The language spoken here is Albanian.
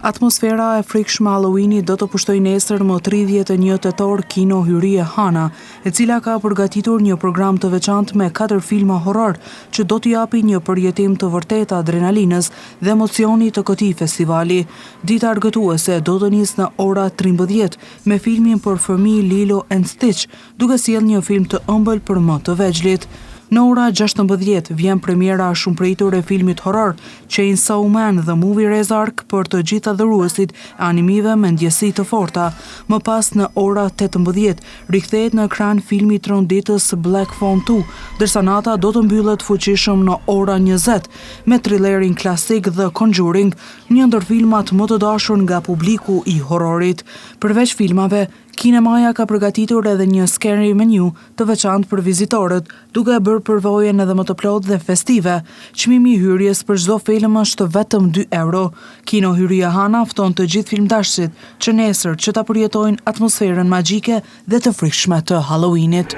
Atmosfera e frikshme Halloweenit do të pushtoj nesër më 31 tetor kino Hyria Hana, e cila ka përgatitur një program të veçantë me 4 filma horror që do t'i japi një përjetim të vërtetë adrenalinës dhe emocionit të këtij festivali. Dita argëtuese do të nisë në ora 13 me filmin për fëmijë Lilo and Stitch, duke sjellë një film të ëmbël për më të vegjëlit. Në ora 16 vjen premiera shumë pritur e filmit horror Chainsaw Man The Movie Rezark për të gjithë adhuruesit e animive me ndjesi të forta. Më pas në ora 18 rikthehet në ekran filmi tronditës Black Phone 2, ndërsa nata do të mbyllet fuqishëm në ora 20 me thrillerin klasik The Conjuring, një ndër filmat më të dashur nga publiku i horrorit. Përveç filmave, kinemaja ka përgatitur edhe një scary menu të veçantë për vizitorët, duke bërë përvojën edhe më të plotë dhe festive. Çmimi i hyrjes për çdo film është vetëm 2 euro. Kino Hyria Hana fton të gjithë filmdashësit që nesër që ta përjetojnë atmosferën magjike dhe të frikshme të Halloweenit.